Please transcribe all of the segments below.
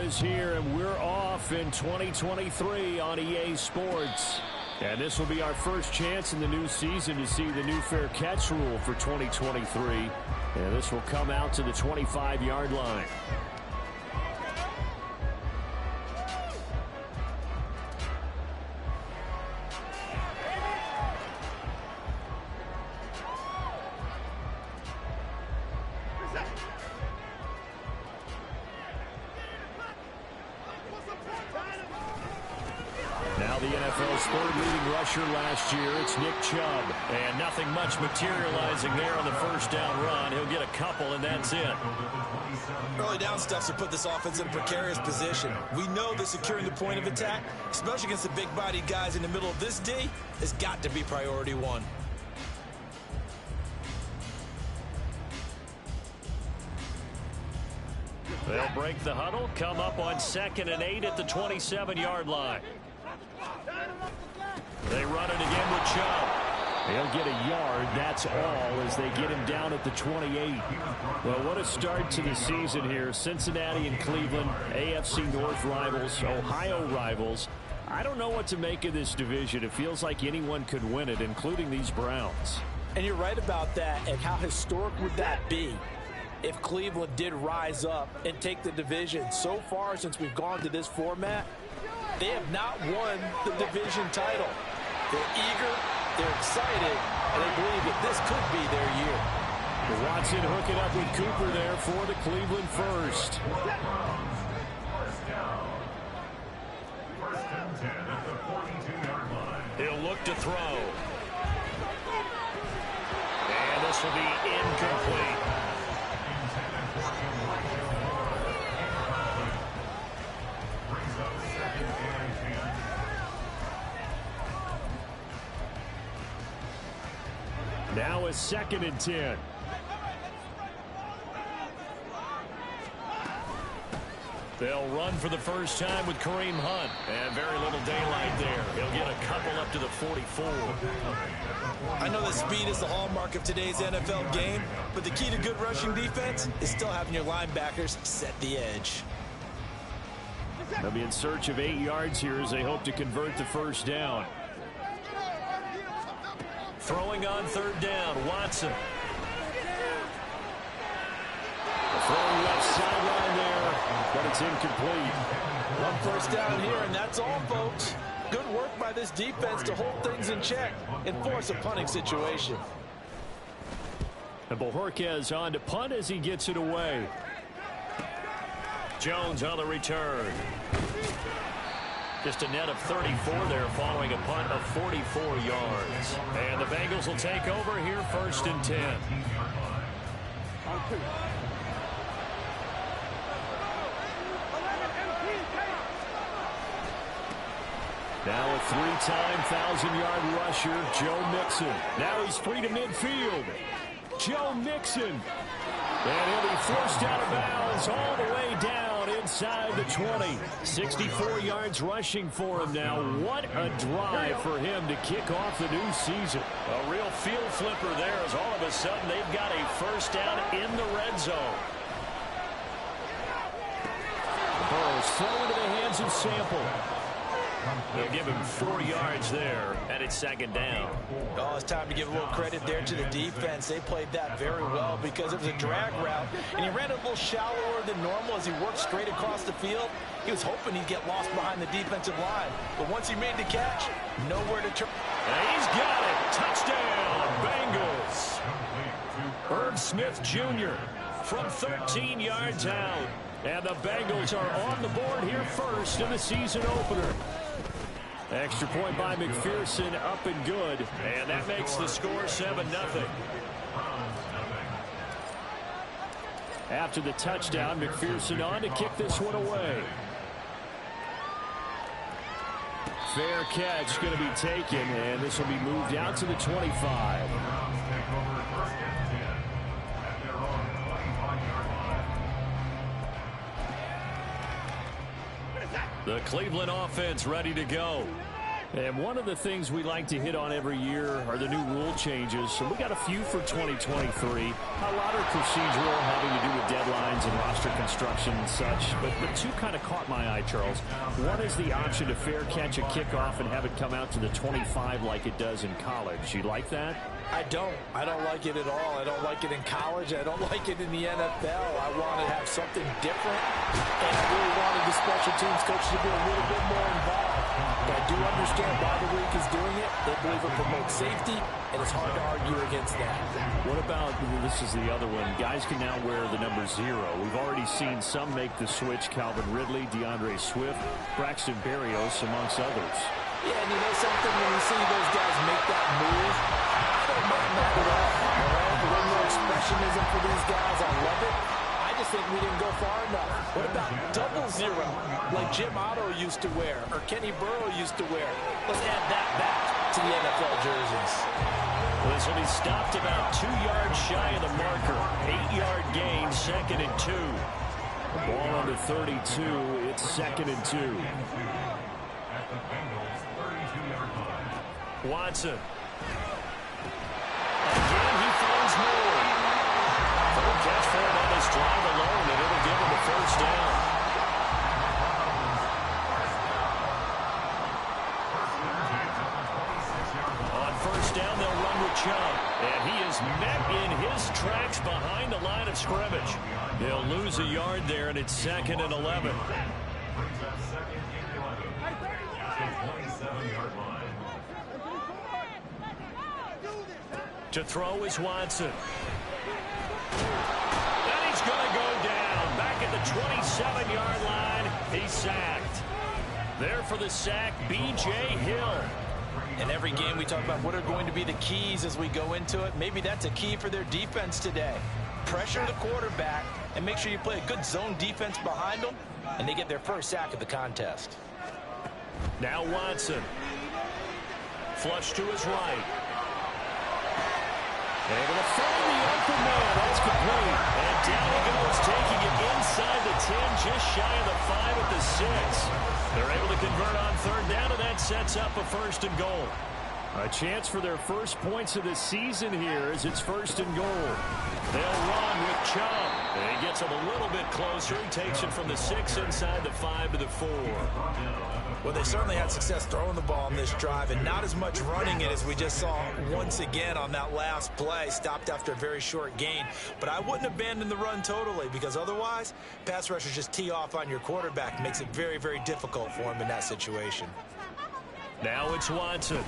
is here, and we're off in 2023 on EA Sports. And this will be our first chance in the new season to see the new fair catch rule for 2023. And this will come out to the 25-yard line. Now the NFL's third leading rusher last year, it's Nick Chubb. And nothing much materializing there on the first down run. He'll get a couple, and that's it. Early down stuff to put this offense in a precarious position. We know that securing the point of attack, especially against the big-bodied guys in the middle of this D, has got to be priority one. They'll break the huddle, come up on 2nd and 8 at the 27-yard line. They run it again with Chubb. They'll get a yard, that's all, as they get him down at the 28. Well, what a start to the season here. Cincinnati and Cleveland, AFC North rivals, Ohio rivals. I don't know what to make of this division. It feels like anyone could win it, including these Browns. And you're right about that, and how historic would that be if Cleveland did rise up and take the division? So far, since we've gone to this format, they have not won the division title. They're eager, they're excited, and they believe that this could be their year. Watson hooking up with Cooper there for the Cleveland first. He'll look to throw. And this will be incomplete. Now a 2nd and 10. They'll run for the first time with Kareem Hunt. And very little daylight there. He'll get a couple up to the 44. I know that speed is the hallmark of today's NFL game, but the key to good rushing defense is still having your linebackers set the edge. They'll be in search of 8 yards here as they hope to convert the first down. Throwing on 3rd down, Watson. Throwing left sideline there, but it's incomplete. One first down here, and that's all, folks. Good work by this defense to hold things in check and force a punting situation. And Bojorquez on to punt as he gets it away. Jones on the return. Just a net of 34 there following a punt of 44 yards. And the Bengals will take over here 1st and 10. Now a 3-time 1,000-yard rusher, Joe Mixon. Now he's free to midfield. Joe Mixon. And he'll be forced out of bounds all the way down inside the 20. 64 yards rushing for him now. What a drive for him to kick off the new season. A real field flipper there as all of a sudden they've got a first down in the red zone. Burrows throw into the hands of Sample. They'll give him 4 yards there, and it's 2nd down. Oh, it's time to give a little credit there to the defense. They played that very well because it was a drag route, and he ran a little shallower than normal as he worked straight across the field. He was hoping he'd get lost behind the defensive line, but once he made the catch, nowhere to turn. And he's got it. Touchdown, Bengals. Irv Smith Jr. from 13 yards out. And the Bengals are on the board here first in the season opener. Extra point by McPherson, up and good. And that makes the score 7-0. After the touchdown, McPherson on to kick this one away. Fair catch going to be taken, and this will be moved out to the 25. The Cleveland offense ready to go. And one of the things we like to hit on every year are the new rule changes. So we got a few for 2023. A lot are procedural, having to do with deadlines and roster construction and such. But two kind of caught my eye, Charles. One is the option to fair catch a kickoff and have it come out to the 25 like it does in college. You like that? I don't like it at all. I don't like it in college. I don't like it in the NFL. I want to have something different, and I really wanted the special teams coach to be a little bit more involved. But I do understand why the league is doing it. They believe it promotes safety, and it's hard to argue against that. What about, this is the other one, guys can now wear the number 0. We've already seen some make the switch, Calvin Ridley, DeAndre Swift, Braxton Berrios, amongst others. Yeah, and you know something, when you see those guys make that move, I don't mind that at all. The way more expressionism for these guys, I love it. I just think we didn't go far enough. What about 00, like Jim Otto used to wear, or Kenny Burrow used to wear? Let's add that back to the NFL jerseys. Well, this will be stopped about 2 yards shy of the marker. 8-yard gain, 2nd and 2. The ball under 32, it's 2nd and 2. Watson. Again, he finds more. Third catch for him on this drive alone, and it'll give him the first down. On first down, they'll run with Chubb. And he is met in his tracks behind the line of scrimmage. They'll lose a yard there, and it's 2nd and 11. To throw is Watson. And he's going to go down. Back at the 27-yard line. He's sacked. There for the sack, B.J. Hill. In every game we talk about what are going to be the keys as we go into it. Maybe that's a key for their defense today. Pressure the quarterback and make sure you play a good zone defense behind them, and they get their first sack of the contest. Now Watson. Flush to his right. Able to find the open man. That's complete. And down he goes, taking it inside the 10, just shy of the 5 at the 6. They're able to convert on third down, and that sets up a 1st and goal. A chance for their first points of the season here as it's 1st and goal. They'll run with Chubb. And he gets him a little bit closer. He takes it from the 6 inside the 5 to the 4. Well, they certainly had success throwing the ball on this drive and not as much running it as we just saw once again on that last play. Stopped after a very short gain. But I wouldn't abandon the run totally, because otherwise, pass rushers just tee off on your quarterback. Makes it very, very difficult for him in that situation. Now it's Watson. And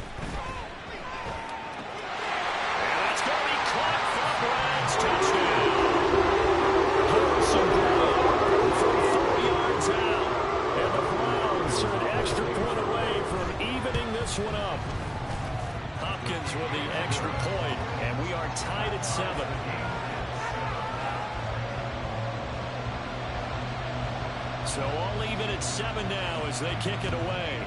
it's going to be caught for a Browns touchdown. Harrison Bryant from 4 yards out. And the Browns are an extra point away from evening this one up. Hopkins with the extra point, and we are tied at 7. So all even at 7 now as they kick it away.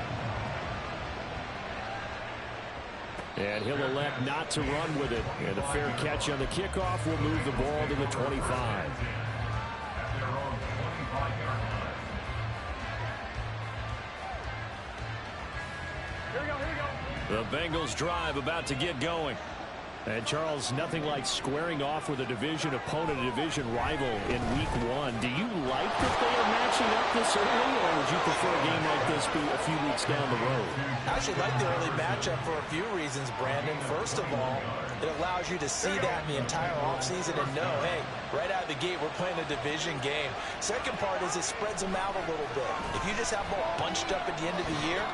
And he'll elect not to run with it. And a fair catch on the kickoff will move the ball to the 25. The Bengals drive about to get going. And Charles, nothing like squaring off with a division opponent, a division rival in week 1. Do you like that they are matching up this early, or would you prefer a game like this be a few weeks down the road? I actually like the early matchup for a few reasons, Brandon. First of all, it allows you to see that in the entire offseason and know, hey, right out of the gate, we're playing a division game. Second part is it spreads them out a little bit. If you just have them all bunched up at the end of the year,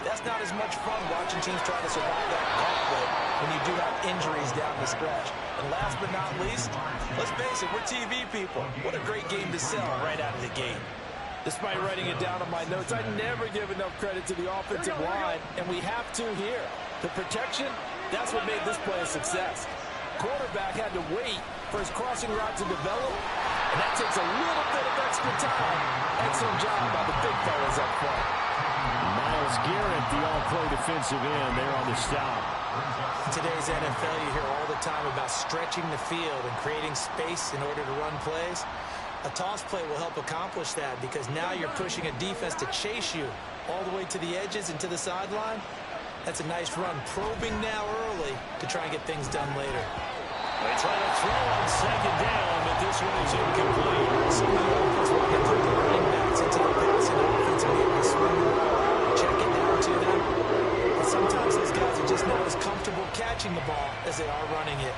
that's not as much fun watching teams try to survive that gauntlet when you do have injuries down the stretch. And last but not least, let's face it, we're TV people. What a great game to sell right out of the gate. Despite writing it down on my notes, I never give enough credit to the offensive line, and we have to here. The protection, that's what made this play a success. Quarterback had to wait for his crossing route to develop, and that takes a little bit of extra time. Excellent job by the big fellas up front. Myles Garrett, the all-pro defensive end, there on the stop. Today's NFL, you hear all the time about stretching the field and creating space in order to run plays. A toss play will help accomplish that, because now you're pushing a defense to chase you all the way to the edges and to the sideline. That's a nice run. Probing now early to try and get things done later. They try to throw on second down, but this one is incomplete. Some of the offense will get the running backs into the passing offense and be able to swing the ball, check it down to them. But sometimes those guys are just not as comfortable catching the ball as they are running it.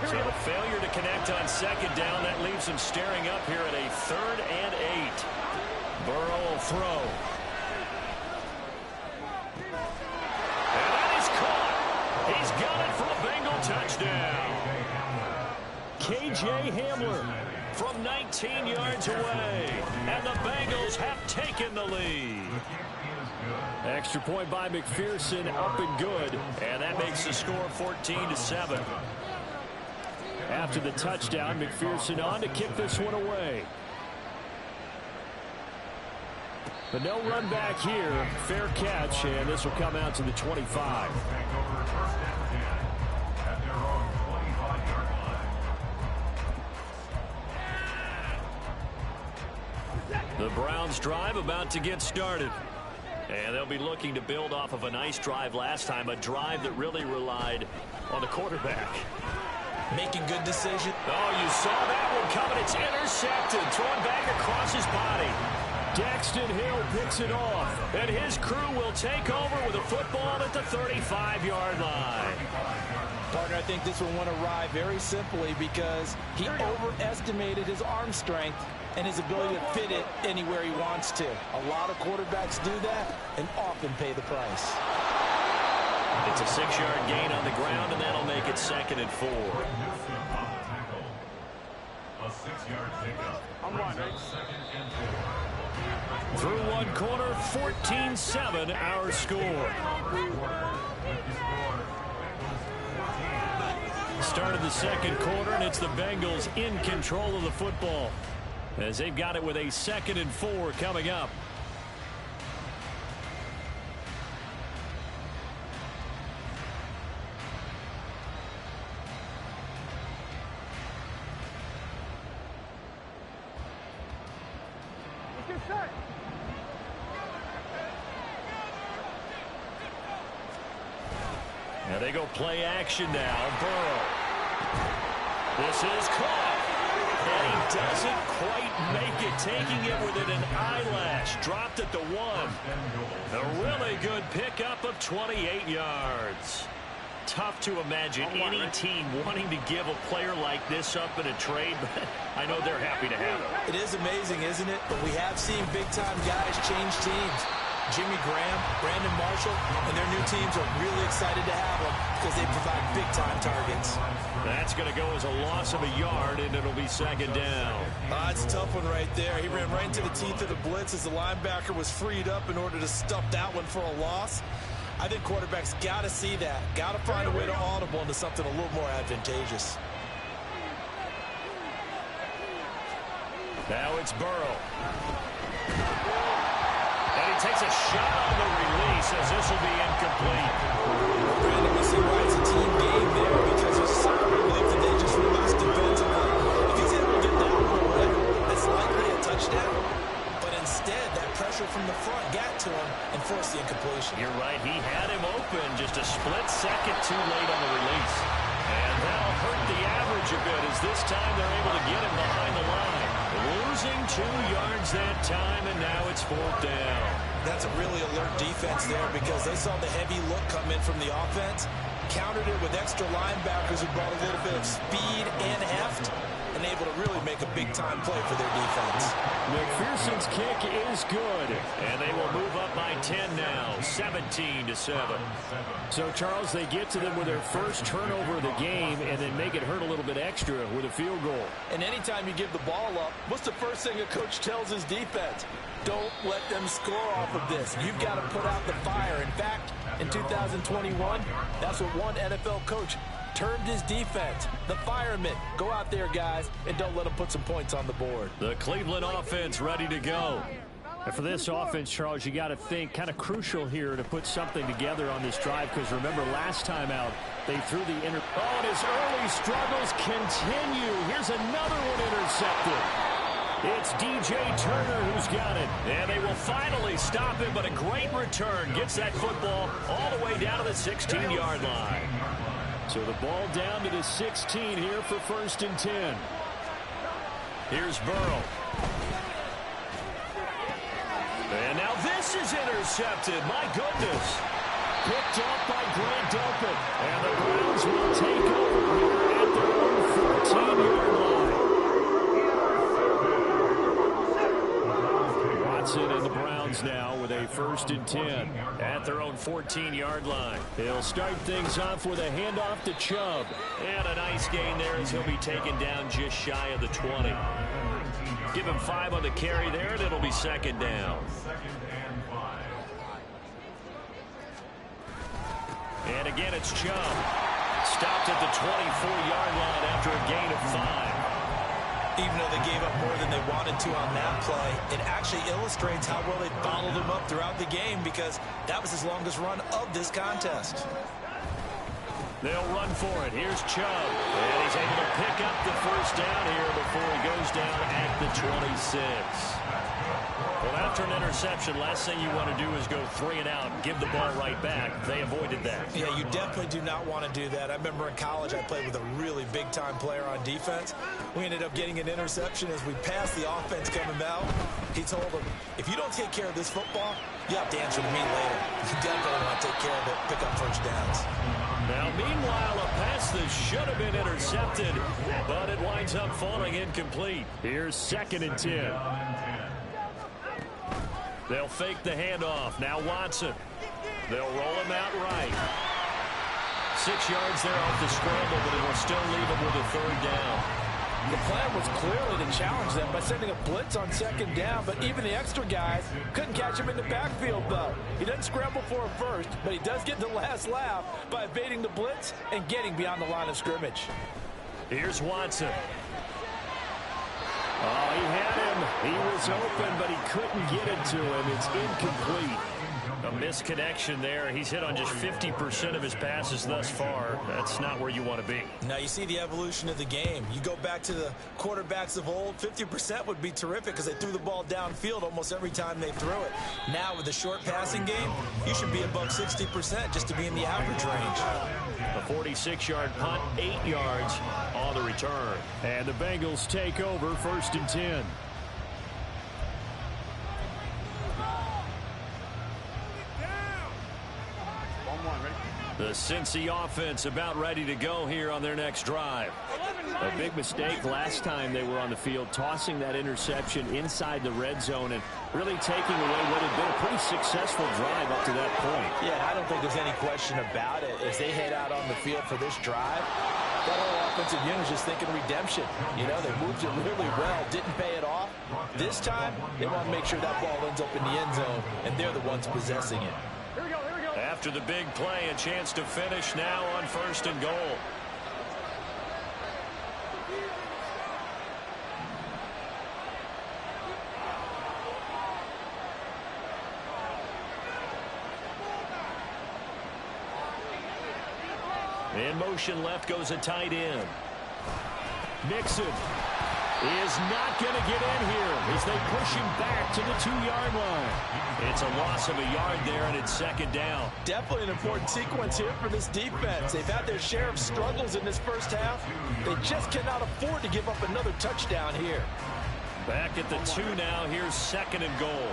So a failure to connect on second down. That leaves him staring up here at a 3rd and 8. Burrow will throw. And that is caught. He's got it for a Bengal touchdown. KJ Hamler from 19 yards away. And the Bengals have taken the lead. Extra point by McPherson, up and good. And that makes the score 14-7. After the touchdown, McPherson on to kick this one away. But no run back here. Fair catch, and this will come out to the 25. The Browns drive about to get started. And they'll be looking to build off of a nice drive last time, a drive that really relied on the quarterback. Making good decision. Oh, you saw that one coming. It's intercepted. Thrown back across his body. Daxton Hill picks it off. And his crew will take over with a football at the 35-yard line. Partner, I think this one went awry very simply because he overestimated his arm strength and his ability to fit it anywhere he wants to. A lot of quarterbacks do that and often pay the price. It's a 6-yard gain on the ground, and that'll make it 2nd and 4. A 6-yard pickup. Through one quarter, 14-7, our score. Started the second quarter, and it's the Bengals in control of the football as they've got it with a 2nd and 4 coming up. Now they go play action now. Burrow. This is caught. And he doesn't quite make it. Taking it within an eyelash. Dropped at the 1. A really good pickup of 28 yards. Tough to imagine any team wanting to give a player like this up in a trade, but I know they're happy to have it. It is amazing, isn't it? But we have seen big-time guys change teams. Jimmy Graham, Brandon Marshall, and their new teams are really excited to have them because they provide big-time targets. That's going to go as a loss of a yard, and it'll be 2nd down. That's a tough one right there. He ran right into the teeth of the blitz as the linebacker was freed up in order to stuff that one for a loss. I think quarterbacks got to see that. Got to find a way to audible into something a little more advantageous. Now it's Burrow. And he takes a shot on the release as this will be incomplete. Brandon, we see why it's a team game there because there's some relief that they just released defensively. If he's able to get that one away, that's likely a touchdown. But instead, that pressure from the front got to him and forced the incompletion. You're right. He had him open just a split second too late on the release. And that'll hurt the average a bit as this time they're able to get him behind the line. Losing 2 yards that time, and now it's 4th down. That's a really alert defense there because they saw the heavy look come in from the offense, countered it with extra linebackers who brought a little bit of speed and heft, and able to really make a big-time play for their defense. McPherson's kick is good, and they will move up by 10 now, 17-7. So, Charles, they get to them with their first turnover of the game and then make it hurt a little bit extra with a field goal. And anytime you give the ball up, what's the first thing a coach tells his defense? Don't let them score off of this. You've got to put out the fire. In fact, in 2021, that's what one NFL coach termed his defense, the firemen. Go out there, guys, and don't let them put some points on the board. The Cleveland offense ready to go. And for this offense, Charles, you got to think kind of crucial here to put something together on this drive because remember last time out they threw the Oh, and his early struggles continue. Here's another one intercepted. It's DJ Turner who's got it. And they will finally stop him, but a great return. Gets that football all the way down to the 16-yard line. So the ball down to the 16 here for 1st and 10. Here's Burrow. And now this is intercepted. My goodness. Picked up by Grant Delpit. And the Browns will take over here at their own 14-yard line. Watson and the Browns now with a 1st and 10 at their own 14-yard line. They'll start things off with a handoff to Chubb. And a nice gain there as he'll be taken down just shy of the 20. Give him 5 on the carry there, and it'll be 2nd down. And again, it's Chubb. Stopped at the 24-yard line after a gain of 5. Even though they gave up more than they wanted to on that play, it actually illustrates how well they followed him up throughout the game, because that was his longest run of this contest. They'll run for it. Here's Chubb. And he's able to pick up the 1st down here before he goes down at the 26. Well, after an interception, last thing you want to do is go 3 and out and give the ball right back. They avoided that. Yeah, you definitely do not want to do that. I remember in college I played with a really big-time player on defense. We ended up getting an interception as we passed the offense coming out. He told him, if you don't take care of this football, you have to answer to me later. You definitely want to take care of it, pick up 1st downs. Now, meanwhile, a pass that should have been intercepted, but it winds up falling incomplete. Here's 2nd and 10. They'll fake the handoff. Now Watson. They'll roll him out right. 6 yards there off the scramble, but it will still leave him with a 3rd down. The plan was clearly to challenge them by sending a blitz on 2nd down, but even the extra guys couldn't catch him in the backfield, though. He doesn't scramble for him first, but he does get the last laugh by evading the blitz and getting beyond the line of scrimmage. Here's Watson. Oh, he had him. He was open, but he couldn't get it to him. It's incomplete. A misconnection there. He's hit on just 50% of his passes thus far. That's not where you want to be. Now you see the evolution of the game. You go back to the quarterbacks of old, 50% would be terrific because they threw the ball downfield almost every time they threw it. Now with the short passing game, you should be above 60% just to be in the average range. A 46-yard punt, 8 yards on the return. And the Bengals take over 1st and 10. The Cincy offense about ready to go here on their next drive. A big mistake last time they were on the field, tossing that interception inside the red zone and really taking away what had been a pretty successful drive up to that point. Yeah, I don't think there's any question about it. As they head out on the field for this drive, that whole offensive unit is just thinking redemption. You know, they moved it really well, didn't pay it off. This time, they want to make sure that ball ends up in the end zone, and they're the ones possessing it. After the big play, a chance to finish now on 1st and goal. In motion left goes a tight end. Mixon is not going to get in here as they push him back to the 2-yard line. It's a loss of a yard there, and it's 2nd down. Definitely an important sequence here for this defense. They've had their share of struggles in this first half. They just cannot afford to give up another touchdown here. Back at the 2 now. Here's 2nd and goal.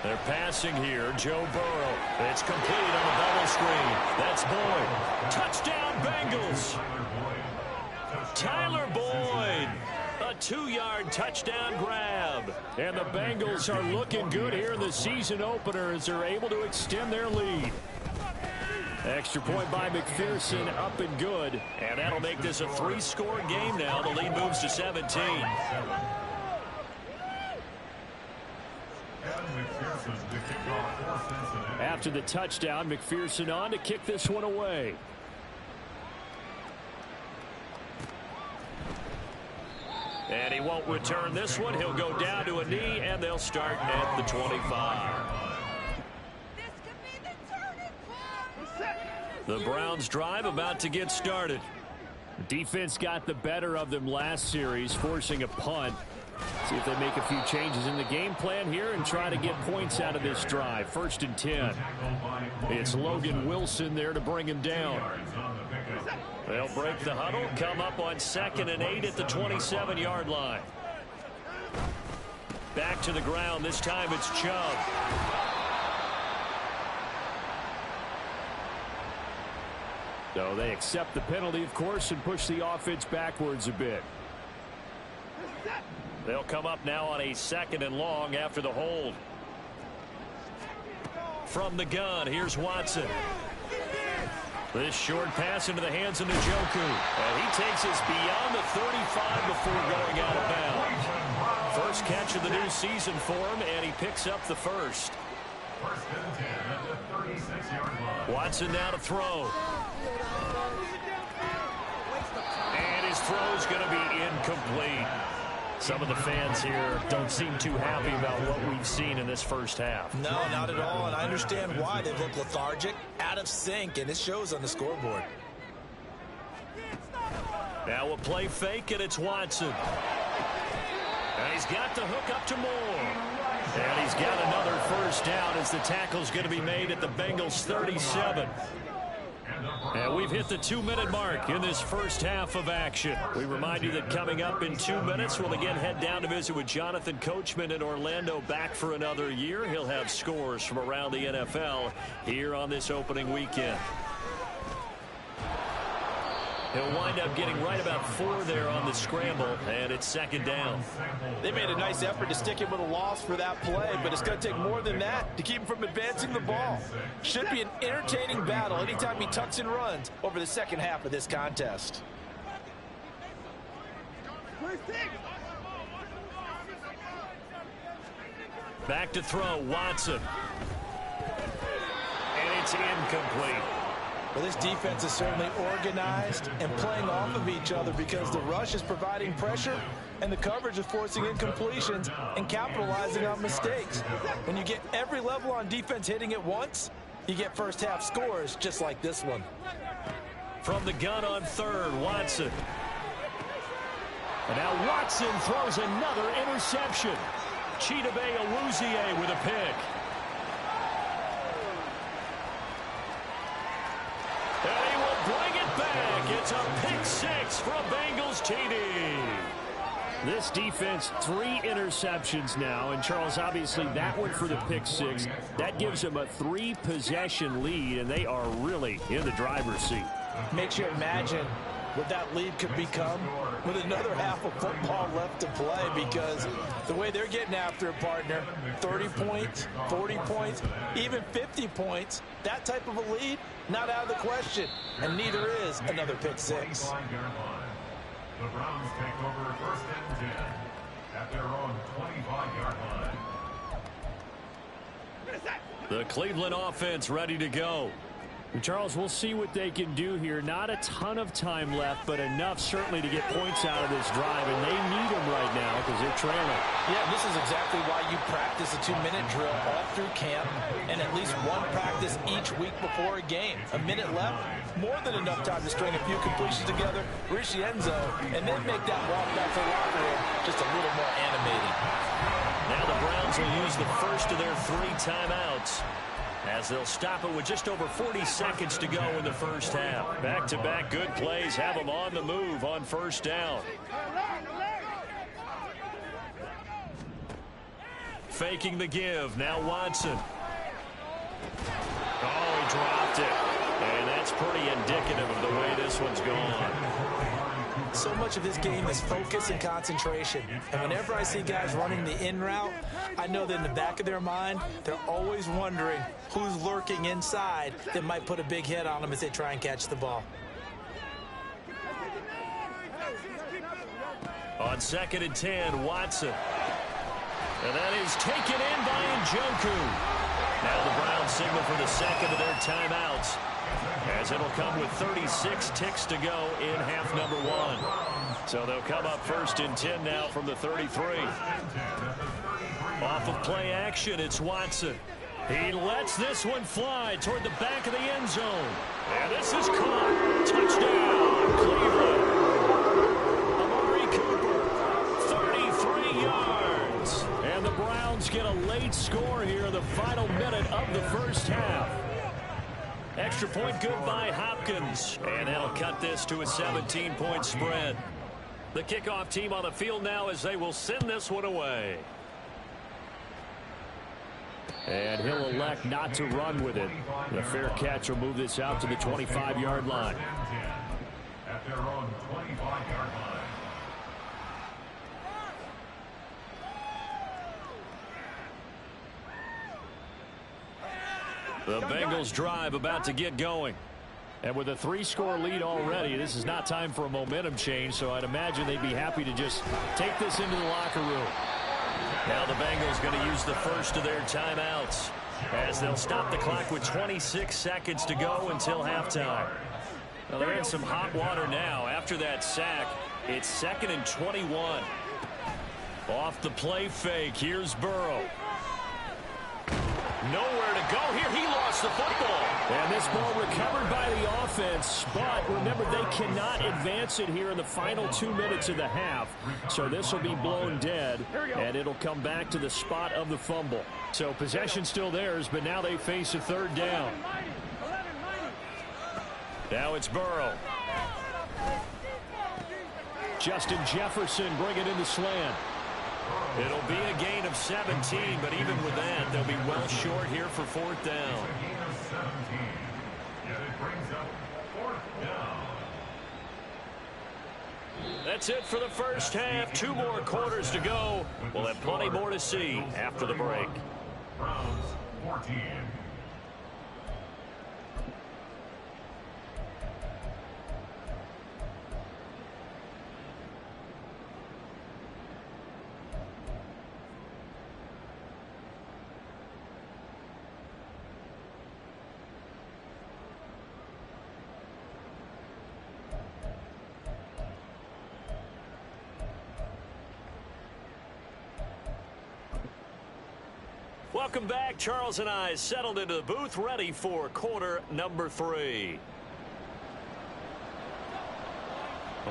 They're passing here. Joe Burrow. It's complete on the bubble screen. That's Boyd. Touchdown, Bengals. Tyler Boyd. A 2-yard touchdown grab. And the Bengals are looking good here in the season opener as they're able to extend their lead. Extra point by McPherson, up and good. And that'll make this a 3-score game now. The lead moves to 17. After the touchdown, McPherson on to kick this one away. And he won't return this one. He'll go down to a knee, and they'll start at the 25. The Browns drive about to get started. Defense got the better of them last series, forcing a punt. See if they make a few changes in the game plan here and try to get points out of this drive. 1st and 10. It's Logan Wilson there to bring him down. They'll break the huddle, come up on 2nd and 8 at the 27-yard line. Back to the ground. This time it's Chubb. So they accept the penalty, of course, and push the offense backwards a bit. They'll come up now on a 2nd and long after the hold. From the gun, here's Watson. This short pass into the hands of Njoku. And he takes us beyond the 35 before going out of bounds. First catch of the new season for him, and he picks up the first. Watson now to throw. And his throw is going to be incomplete. Some of the fans here don't seem too happy about what we've seen in this first half. No, not at all, and I understand why. They look lethargic, out of sync, and it shows on the scoreboard. Now a play fake, and it's Watson. And he's got the hook up to Moore. And he's got another first down as the tackle's going to be made at the Bengals 37. And we've hit the 2-minute mark in this first half of action. We remind you that coming up in 2 minutes, we'll again head down to visit with Jonathan Coachman in Orlando, back for another year. He'll have scores from around the NFL here on this opening weekend. He'll wind up getting right about 4 there on the scramble, and it's 2nd down. They made a nice effort to stick him with a loss for that play, but it's going to take more than that to keep him from advancing the ball. Should be an entertaining battle anytime he tucks and runs over the second half of this contest. Back to throw, Watson. And it's incomplete. Well, this defense is certainly organized and playing off of each other because the rush is providing pressure and the coverage is forcing incompletions and capitalizing on mistakes. When you get every level on defense hitting at once, you get first half scores just like this one. From the gun on 3rd, Watson. And now Watson throws another interception. Chidobe Awuzie with a pick. And he will bring it back. It's a pick 6 for a Bengals TD. This defense, 3 interceptions now. And, Charles, obviously that one for the pick 6. That gives them a 3-possession lead, and they are really in the driver's seat. Makes you imagine what that lead could become with another half of football left to play, because the way they're getting after a partner, 30 points, 40 points, even 50 points, that type of a lead, not out of the question, and neither is another pick 6. The Browns take over 1st and 10 at their own 25-yard line. The Cleveland offense ready to go. And Charles, we'll see what they can do here. Not a ton of time left, but enough certainly to get points out of this drive, and they need them right now because they're trailing. Yeah, this is exactly why you practice a 2-minute drill all through camp and at least one practice each week before a game. A minute left, more than enough time to string a few completions together, reach the end zone, and then make that walk back to the locker room just a little more animated. Now the Browns will use the first of their 3 timeouts, as they'll stop it with just over 40 seconds to go in the first half. Back-to-back good plays have them on the move on 1st down. Faking the give. Now Watson. Oh, he dropped it. And that's pretty indicative of the way this one's gone. So much of this game is focus and concentration. And whenever I see guys running the in route, I know that in the back of their mind, they're always wondering who's lurking inside that might put a big hit on them as they try and catch the ball. On 2nd and 10, Watson. And that is taken in by Njoku. Now the Browns signal for the second of their timeouts, as it'll come with 36 ticks to go in half number 1. So they'll come up 1st and 10 now from the 33. Off of play action, it's Watson. He lets this one fly toward the back of the end zone. And this is caught. Touchdown, Cleveland. get a late score here in the final minute of the first half. Extra point good by Hopkins. And that'll cut this to a 17-point spread. The kickoff team on the field now as they will send this one away. And he'll elect not to run with it. The fair catch will move this out to the 25-yard line. At their own 25-yard line. The Bengals drive about to get going. And with a 3-score lead already, this is not time for a momentum change, so I'd imagine they'd be happy to just take this into the locker room. Now the Bengals going to use the first of their timeouts as they'll stop the clock with 26 seconds to go until halftime. Well, they're in some hot water now. After that sack, it's 2nd and 21. Off the play fake, here's Burrow. Nowhere to go here. He lost the football. And this ball recovered by the offense. But remember, they cannot advance it here in the final 2 minutes of the half. So this will be blown dead. And it'll come back to the spot of the fumble. So possession still theirs, but now they face a 3rd down. Now it's Burrow. Justin Jefferson bringing in the slant. It'll be a gain of 17, but even with that, they'll be well short here for 4th down. A gain of 17. Yet it brings up 4th down. That's it for the first half. 2 more quarters to go. We'll have plenty more to see after the break. Browns 14. Welcome back. Charles and I settled into the booth, ready for quarter number 3.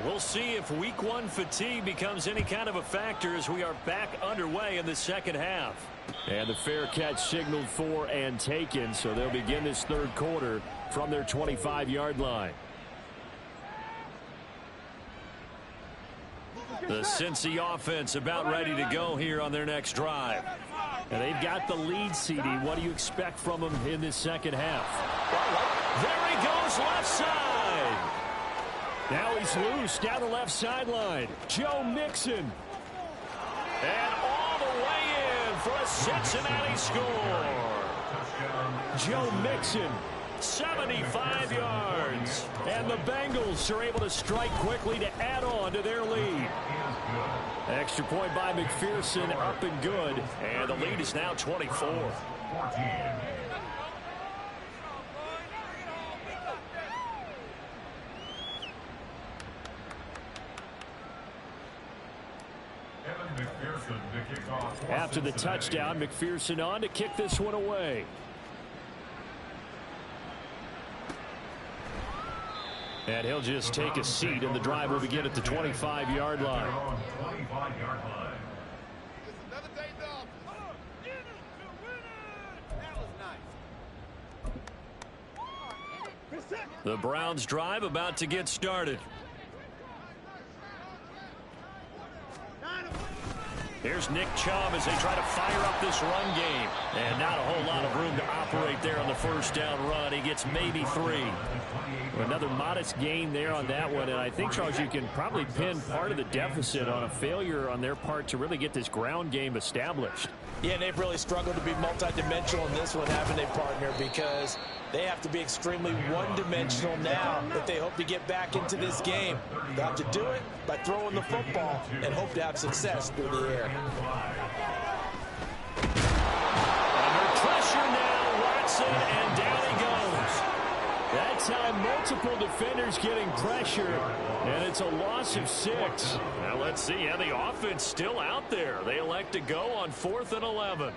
We'll see if week 1 fatigue becomes any kind of a factor as we are back underway in the second half. And the fair catch signaled for and taken, so they'll begin this 3rd quarter from their 25-yard line. The Cincy offense about ready to go here on their next drive. And they've got the lead, CD. What do you expect from them in this second half? There he goes, left side. Now he's loose down the left sideline. Joe Mixon. And all the way in for a Cincinnati score. Joe Mixon, 75 yards. And the Bengals are able to strike quickly to add on to their lead. Extra point by McPherson, up and good. And the lead is now 24. 14. After the touchdown, McPherson on to kick this one away. And he'll just take a seat, and the drive will begin at the 25-yard line. The Browns drive about to get started. Here's Nick Chubb as they try to fire up this run game. And not a whole lot of room to operate there on the first down run. He gets maybe 3. Another modest gain there on that one. And I think, Charles, you can probably pin part of the deficit on a failure on their part to really get this ground game established. Yeah, and they've really struggled to be multidimensional in this one, haven't they, partner? Because they have to be extremely one-dimensional now if they hope to get back into this game. They have to do it by throwing the football and hope to have success through the air. Under pressure now, Watson, and down he goes. That time, multiple defenders getting pressure, and it's a loss of 6. Now let's see how the offense still out there. They elect to go on 4th and 11.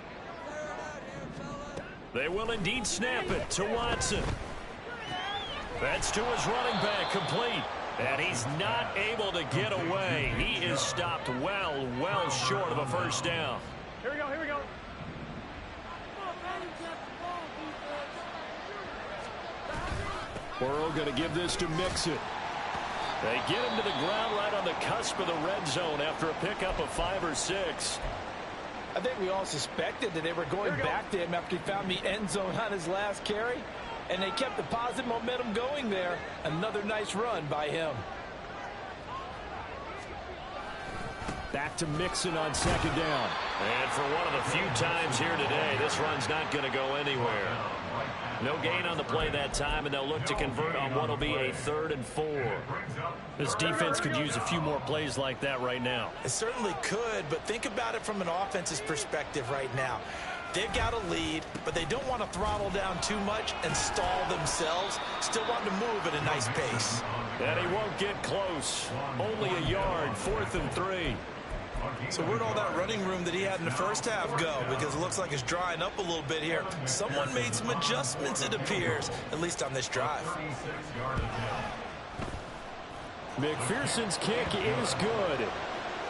They will indeed snap it to Watson. That's to his running back, complete. And he's not able to get away. He is stopped well short of a first down. Here we go. Burrow going to give this to Mixon. They get him to the ground right on the cusp of the red zone after a pickup of 5 or 6. I think we all suspected that they were going back to him after he found the end zone on his last carry, and they kept the positive momentum going there. Another nice run by him. Back to Mixon on 2nd down. And for one of the few times here today, this run's not going to go anywhere. No gain on the play that time, and they'll look to convert on what will be a 3rd and 4. This defense could use a few more plays like that right now. It certainly could, but think about it from an offense's perspective right now. They've got a lead, but they don't want to throttle down too much and stall themselves. Still want to move at a nice pace. And he won't get close. Only a yard, 4th and 3. So where'd all that running room that he had in the first half go? Because it looks like it's drying up a little bit here. Someone made some adjustments, it appears, at least on this drive. McPherson's kick is good.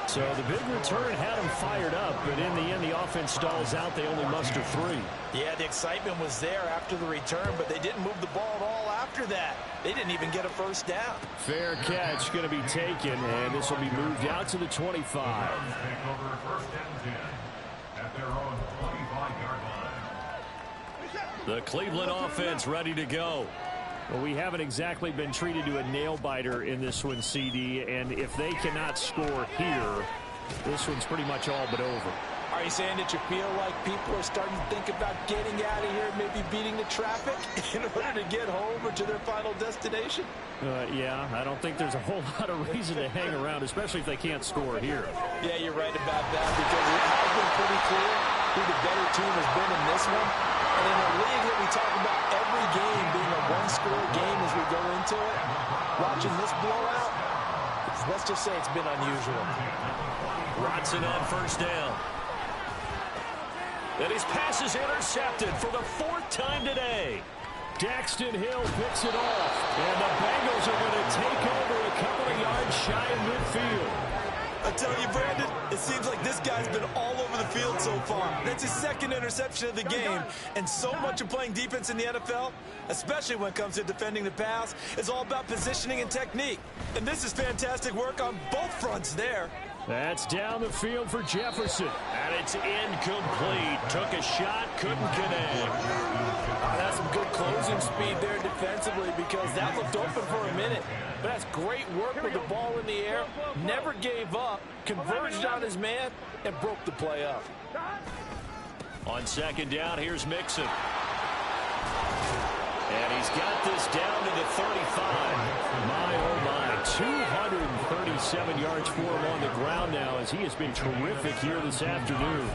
So the big return had him fired up, but in the end, the offense stalls out. They only muster 3. Yeah, the excitement was there after the return, but they didn't move the ball at all after that. They didn't even get a first down. Fair catch going to be taken, and this will be moved out to the 25. The Cleveland offense ready to go. Well, we haven't exactly been treated to a nail-biter in this one, CD, and if they cannot score here, this one's pretty much all but over. Are you saying that you feel like people are starting to think about getting out of here, maybe beating the traffic in order to get home or to their final destination? Yeah, I don't think there's a whole lot of reason to hang around, especially if they can't score here. Yeah, you're right about that, because it has been pretty clear who the better team has been in this one. And in a league that we talk about every game being a one-score game as we go into it, watching this blowout, let's just say it's been unusual. Watson on 1st down. And his pass is intercepted for the 4th time today. Daxton Hill picks it off, and the Bengals are going to take over a couple of yards shy of midfield. I tell you, Brandon, it seems like this guy's been all over the field so far. That's his 2nd interception of the game. And so much of playing defense in the NFL, especially when it comes to defending the pass, is all about positioning and technique. And this is fantastic work on both fronts there. That's down the field for Jefferson. And it's incomplete. Took a shot, couldn't connect. That's some good closing speed there defensively, because that looked open for a minute. But that's great work with the ball in the air. Never gave up, converged on his man, and broke the play up. On 2nd down, here's Mixon. And he's got this down to the 35. My, oh my, 237 yards for him on the ground now, as he has been terrific here this afternoon.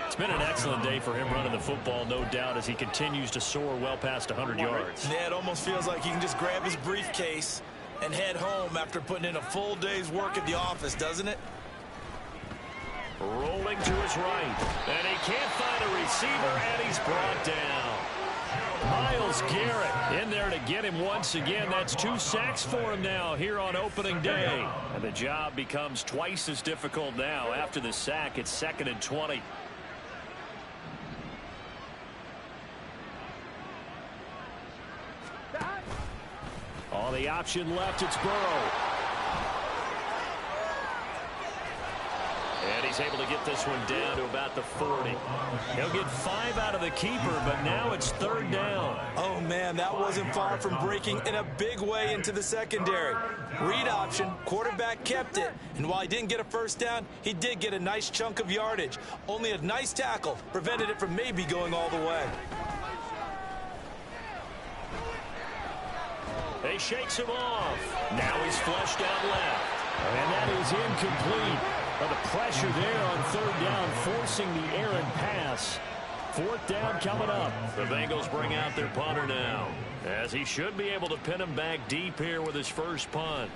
It's been an excellent day for him running the football, no doubt, as he continues to soar well past 100 yards. Yeah, it almost feels like he can just grab his briefcase and head home after putting in a full day's work at the office, doesn't it? Rolling to his right, and he can't find a receiver, and he's brought down. Myles Garrett in there to get him once again. That's 2 sacks for him now here on opening day. And the job becomes twice as difficult now. After the sack, it's 2nd and 20. All the option left, it's Burrow. And he's able to get this one down to about the 40. He'll get 5 out of the keeper, but now it's 3rd down. Oh, man, that wasn't far from breaking in a big way into the secondary. Read option, quarterback kept it, and while he didn't get a first down, he did get a nice chunk of yardage. Only a nice tackle prevented it from maybe going all the way. He shakes him off. Now he's flushed out left. And that is incomplete. But the pressure there on 3rd down, forcing the errant pass. 4th down coming up. The Bengals bring out their punter now, as he should be able to pin him back deep here with his first punt.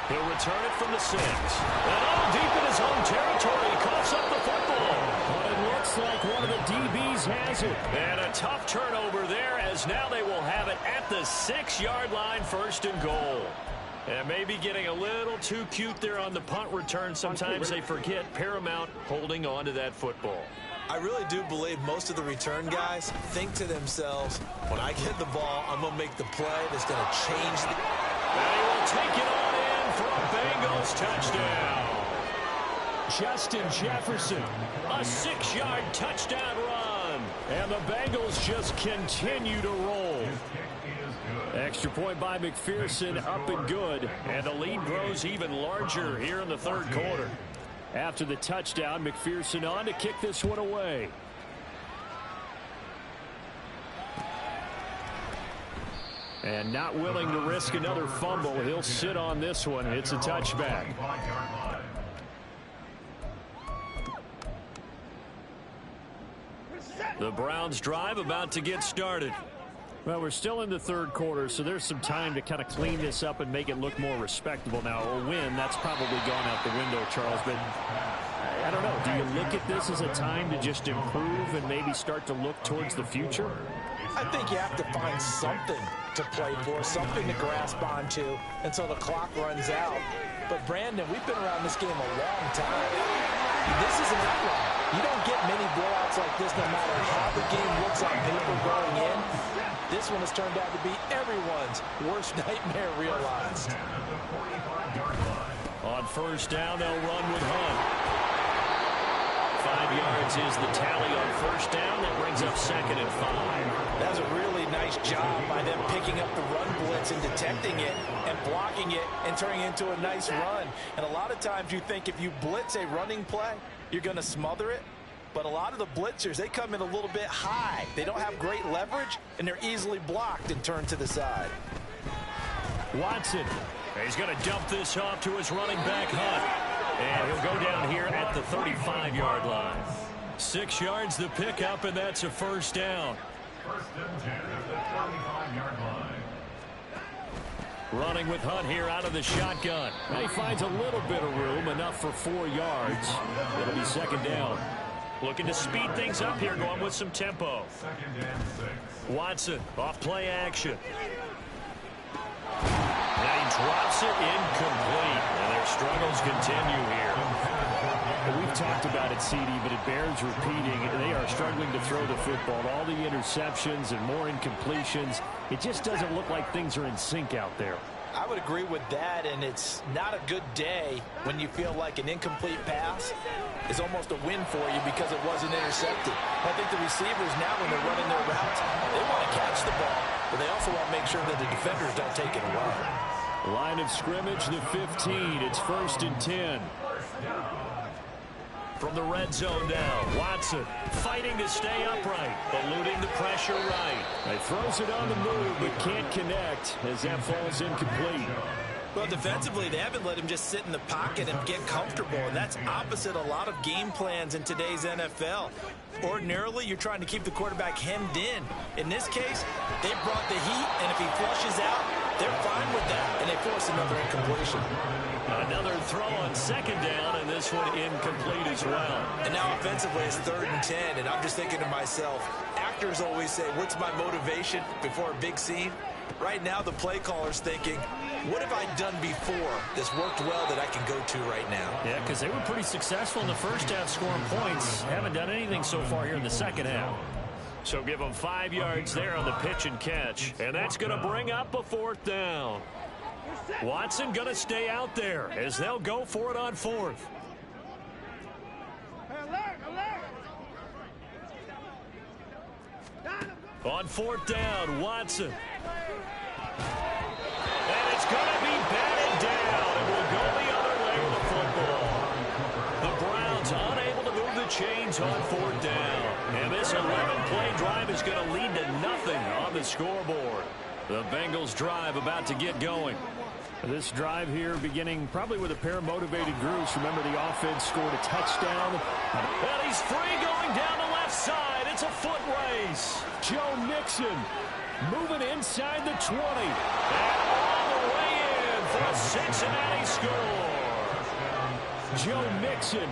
He'll return it from the 6. And all deep in his own territory. He coughs up the football. But it looks like one of the DBs has it. And a tough turnover there, as now they will have it at the 6-yard line, 1st and goal. And maybe getting a little too cute there on the punt return. Sometimes they forget paramount holding on to that football. I really do believe most of the return guys think to themselves, when I get the ball, I'm going to make the play that's going to change the... And he will take it on in for a Bengals touchdown. Justin Jefferson, A 6-yard touchdown run. and the Bengals just continue to roll. Extra point by McPherson, up and good. And the lead grows even larger here in the third quarter. After the touchdown, McPherson on to kick this one away. And not willing to risk another fumble. He'll sit on this one. It's a touchback. The Browns drive about to get started. Well, we're still in the third quarter, so there's some time to kind of clean this up and make it look more respectable. Now, a win, that's probably gone out the window, Charles, but I don't know. Do you look at this as a time to just improve and maybe start to look towards the future? I think you have to find something to play for, something to grasp onto until the clock runs out. But, Brandon, we've been around this game a long time. This is an outlier. You don't get many blowouts like this no matter how the game looks on paper going in. This one has turned out to be everyone's worst nightmare realized. On first down, they'll run with Hunt. 5 yards is the tally on first down. That brings up 2nd and 5. That's a really nice job by them picking up the run blitz and detecting it and blocking it and turning it into a nice run. And a lot of times you think if you blitz a running play, you're going to smother it. But a lot of the blitzers, they come in a little bit high. They don't have great leverage, and they're easily blocked and turned to the side. Watson. He's going to dump this off to his running back, Hunt. And he'll go down here at the 35-yard line. 6 yards the pickup, and that's a first down. First and 10 at the 35-yard line. Running with Hunt here out of the shotgun. And he finds a little bit of room, enough for 4 yards. It'll be 2nd down. Looking to speed things up here, going with some tempo. 2nd and 6. Watson off play action. And he drops it incomplete. And their struggles continue here. We've talked about it, CD, but it bears repeating. They are struggling to throw the football. All the interceptions and more incompletions. It just doesn't look like things are in sync out there. I would agree with that, and it's not a good day when you feel like an incomplete pass is almost a win for you because it wasn't intercepted. I think the receivers now, when they're running their routes, they want to catch the ball, but they also want to make sure that the defenders don't take it away. Line of scrimmage, the 15. It's 1st and 10. From the red zone now, Watson fighting to stay upright, eluding the pressure right. He throws it on the move, but can't connect as that falls incomplete. Well, defensively, they haven't let him just sit in the pocket and get comfortable, and that's opposite a lot of game plans in today's NFL. Ordinarily, you're trying to keep the quarterback hemmed in. In this case, they brought the heat, and if he flushes out, they're fine with that, and they force another incompletion. Another throw on 2nd down, and this one incomplete as well. And now offensively, it's 3rd and 10, and I'm just thinking to myself, actors always say, what's my motivation before a big scene? Right now, the play caller's thinking, what have I done before that's worked well that I can go to right now? Yeah, because they were pretty successful in the first half scoring points. Haven't done anything so far here in the second half. So give them 5 yards there on the pitch and catch. And that's going to bring up a 4th down. Watson going to stay out there as they'll go for it on 4th. On 4th down, Watson. And it's going to be batted down. And we'll go the other way with the football. The Browns unable to move the chains on 4th down. And this 11-play drive is going to lead to nothing on the scoreboard. The Bengals drive about to get going. This drive here beginning probably with a pair of motivated groups. Remember, the offense scored a touchdown. And he's free going down the left side. It's a foot race. Joe Mixon moving inside the 20. And all the way in for a Cincinnati score. Joe Mixon.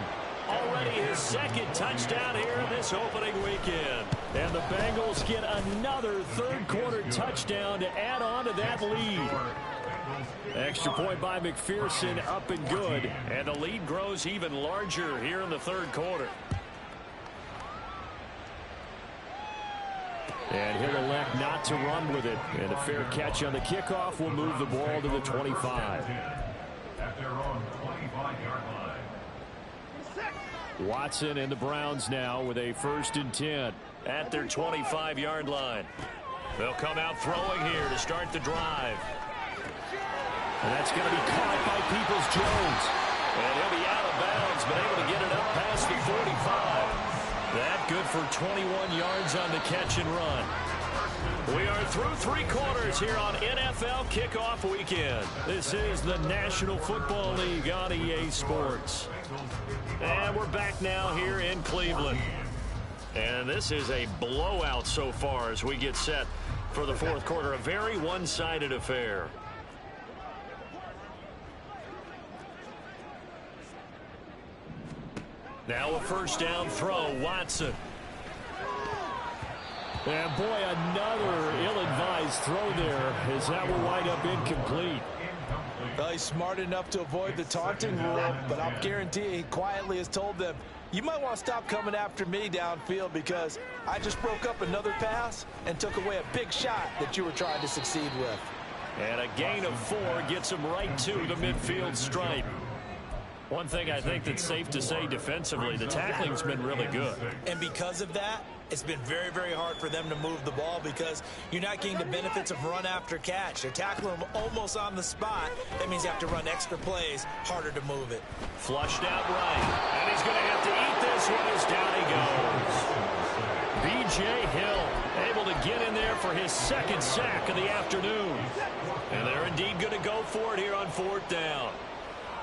Already his 2nd touchdown here in this opening weekend. And the Bengals get another third-quarter touchdown to add on to that lead. Extra point by McPherson, up and good. And the lead grows even larger here in the third quarter. And he'll elect not to run with it. And a fair catch on the kickoff will move the ball to the 25. At their own 25-yard line. Watson and the Browns now with a 1st and 10. At their 25-yard line. They'll come out throwing here to start the drive. And that's going to be caught by Peoples-Jones. And he'll be out of bounds, but able to get it up past the 45. That good for 21 yards on the catch and run. We are through 3 quarters here on NFL Kickoff Weekend. This is the National Football League on EA Sports. And we're back now here in Cleveland. And this is a blowout so far as we get set for the 4th quarter. A very one-sided affair. Now a 1st down throw, Watson. And boy, another ill-advised throw there as that will wind up incomplete. Well, he's smart enough to avoid the taunting rule, but I'll guarantee he quietly has told them, you might want to stop coming after me downfield because I just broke up another pass and took away a big shot that you were trying to succeed with. And a gain of 4 gets him right to the midfield stripe. One thing I think that's safe to say defensively, the tackling's been really good. And because of that, it's been very, very hard for them to move the ball because you're not getting the benefits of run after catch. They're tackling them almost on the spot. That means you have to run extra plays, harder to move it. Flushed out right. And he's going to have to eat this one as down he goes. B.J. Hill able to get in there for his 2nd sack of the afternoon. And they're indeed going to go for it here on 4th down.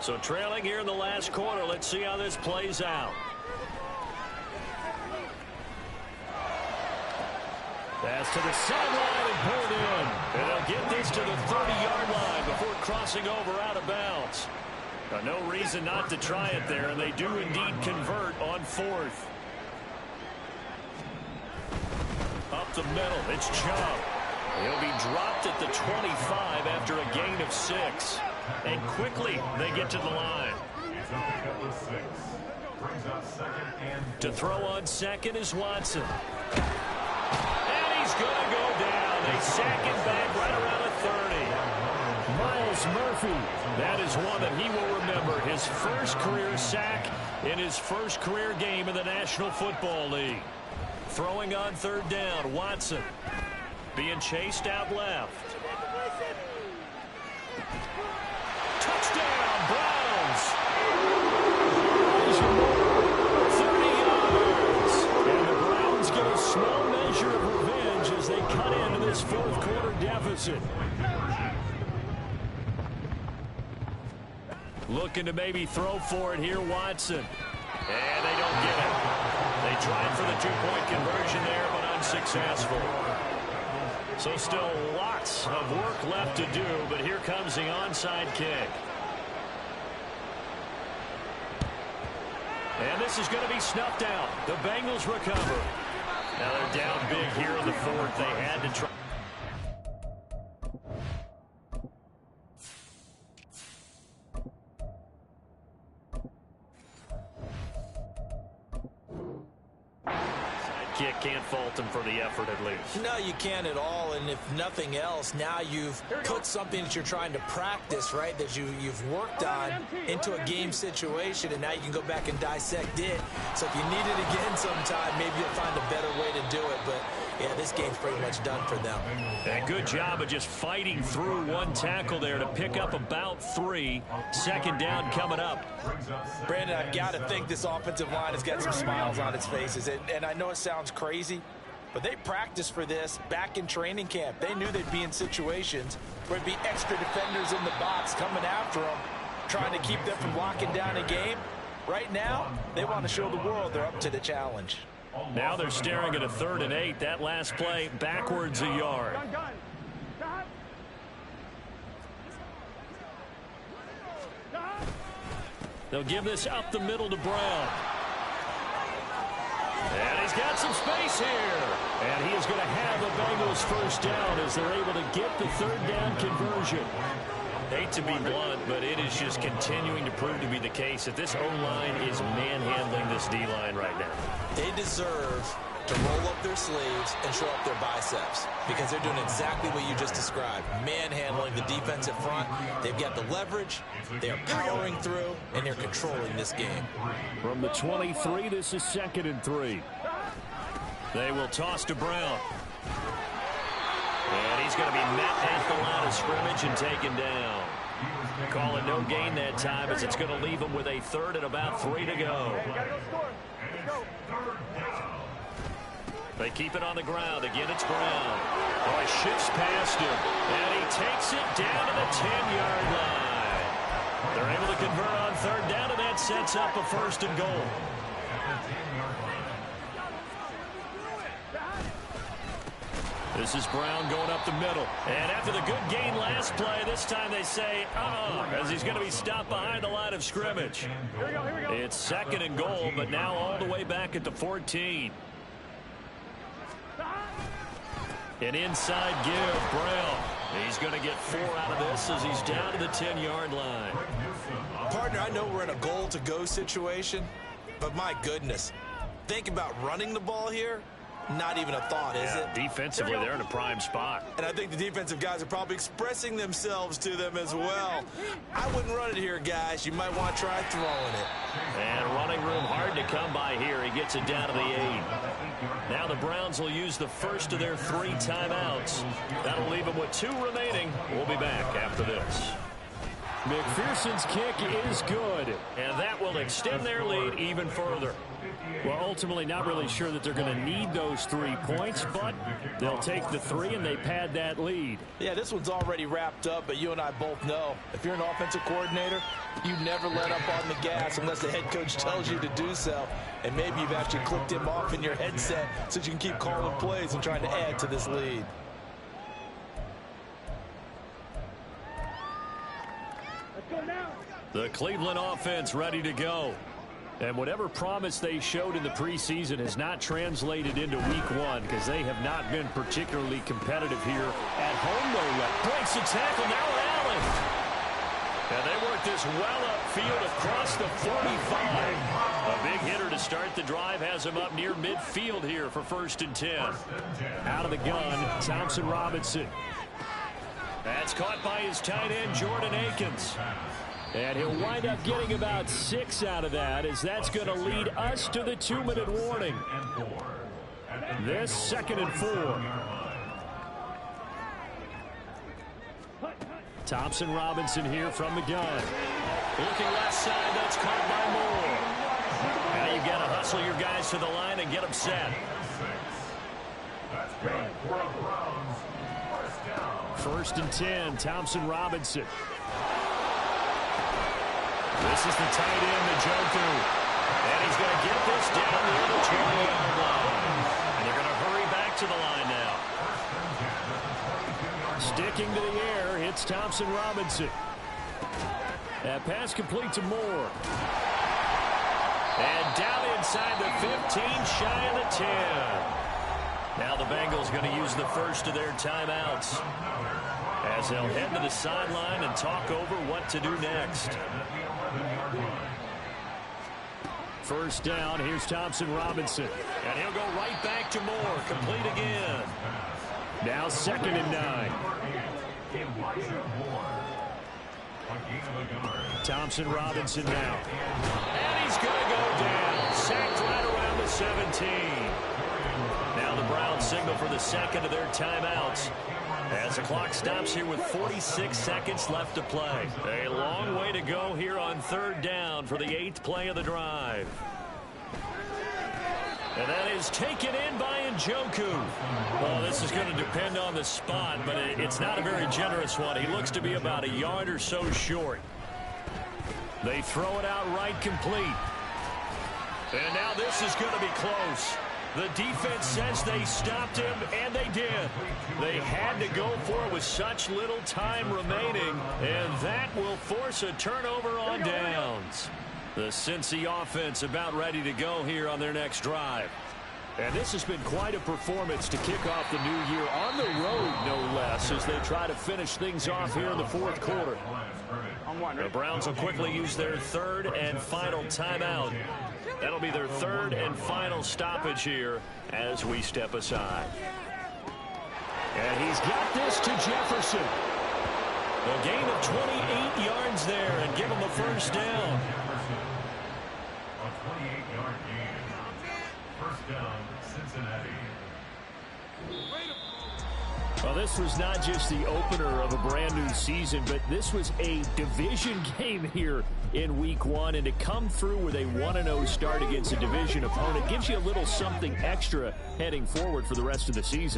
So trailing here in the last quarter, let's see how this plays out. Pass to the sideline and pulled in. And they'll get this to the 30-yard line before crossing over out of bounds. Now, no reason not to try it there, and they do indeed convert on 4th. Up the middle, it's Chubb. He'll be dropped at the 25 after a gain of 6. And quickly, they get to the line. To throw on 2nd is Watson. And he's going to go down. They sack him back right around the 30. Myles Murphy. That is one that he will remember. His 1st career sack in his 1st career game in the National Football League. Throwing on 3rd down, Watson. Being chased out left. Touchdown, Browns. 30 yards. And the Browns get a small measure of revenge as they cut into this 4th quarter deficit. Looking to maybe throw for it here, Watson. And they don't get it. They tried for the 2-point conversion there, but unsuccessful. So still lots of work left to do, but here comes the onside kick. And this is going to be snuffed out. The Bengals recover. Now they're down big here in the 4th. They had to try. Kick, can't fault them for the effort at least. No, you can't at all, and if nothing else, now you've put something that you're trying to practice, right, that you've worked on into a game situation, and now you can go back and dissect it. So if you need it again sometime, maybe you'll find a better way to do it, but yeah, this game's pretty much done for them. And good job of just fighting through one tackle there to pick up about 3. 2nd down coming up. Brandon, I've got to think this offensive line has got some smiles on its faces. And I know it sounds crazy, but they practiced for this back in training camp. They knew they'd be in situations where there'd be extra defenders in the box coming after them, trying to keep them from locking down a game. Right now, they want to show the world they're up to the challenge. Now they're staring at a 3rd and 8. That last play backwards a yard. They'll give this up the middle to Brown. And he's got some space here. And he is going to have the Bengals 1st down as they're able to get the 3rd down conversion. Hate to be blunt, but it is just continuing to prove to be the case that this O-line is manhandling this D-line right now. They deserve to roll up their sleeves and show up their biceps because they're doing exactly what you just described. Manhandling the defensive front. They've got the leverage. They're powering through, and they're controlling this game. From the 23, this is 2nd and 3. They will toss to Brown. And he's going to be met at the line of scrimmage and taken down. Call it no gain that time as it's going to leave him with a 3rd and about 3 to go. They keep it on the ground. Again, it's Brown. Oh, he shifts past him. And he takes it down to the 10-yard line. They're able to convert on 3rd down, and that sets up a 1st and goal. This is Brown going up the middle. And after the good gain last play, this time they say, as he's going to be stopped behind the line of scrimmage. It's 2nd and goal, but now all the way back at the 14. An inside give, Brown. He's going to get 4 out of this as he's down to the 10-yard line. Partner, I know we're in a goal-to-go situation, but my goodness, think about running the ball here. Not even a thought, is it? Defensively, they're in a prime spot. And I think the defensive guys are probably expressing themselves to them as well. I wouldn't run it here, guys. You might want to try throwing it. And running room hard to come by here. He gets it down to the 8. Now the Browns will use the first of their 3 timeouts. That'll leave them with 2 remaining. We'll be back after this. McPherson's kick is good. And that will extend their lead even further. Well, ultimately not really sure that they're going to need those 3 points, but they'll take the 3 and they pad that lead. Yeah, this one's already wrapped up, but you and I both know if you're an offensive coordinator, you never let up on the gas unless the head coach tells you to do so. And maybe you've actually clicked him off in your headset so you can keep calling plays and trying to add to this lead. The Cleveland offense ready to go. And whatever promise they showed in the preseason has not translated into week 1 because they have not been particularly competitive here at home, no less. Breaks the tackle, now Allen. And they work this well upfield across the 45. A big hitter to start the drive has him up near midfield here for 1st and 10. Out of the gun, Thompson Robinson. That's caught by his tight end, Jordan Akins. And he'll wind up getting about 6 out of that, as that's going to lead us to the 2-minute warning. This 2nd and 4. Thompson Robinson here from the gun. Looking left side, that's caught by Moore. Now you've got to hustle your guys to the line and get them set. 1st and 10, Thompson Robinson. This is the tight end, Njoku. And he's going to get this down near the 20-yard line. And they're going to hurry back to the line now. Sticking to the air, hits Thompson Robinson. That pass complete to Moore. And down inside the 15, shy of the 10. Now the Bengals going to use the first of their timeouts as they'll head to the sideline and talk over what to do next. 1st down, here's Thompson Robinson. And he'll go right back to Moore, complete again. Now 2nd and 9. Thompson Robinson now. And he's going to go down. Sacked right around the 17. Now the Browns signal for the 2nd of their timeouts as the clock stops here with 46 seconds left to play. A long way to go here on 3rd down for the 8th play of the drive. And that is taken in by Njoku. Well, this is going to depend on the spot, but it's not a very generous one. He looks to be about a yard or so short. They throw it out right complete. And now this is going to be close. The defense says they stopped him, and they did. They had to go for it with such little time remaining, and that will force a turnover on downs. The Cincy offense about ready to go here on their next drive. And this has been quite a performance to kick off the new year on the road, no less, as they try to finish things off here in the 4th quarter. The Browns will quickly use their third and final timeout. That'll be their third and final stoppage here as we step aside. And he's got this to Jefferson. A gain of 28 yards there and give him the first down. A 28-yard gain. First down, Cincinnati. Well, this was not just the opener of a brand new season, but this was a division game here in week 1. And to come through with a 1-0 start against a division opponent gives you a little something extra heading forward for the rest of the season.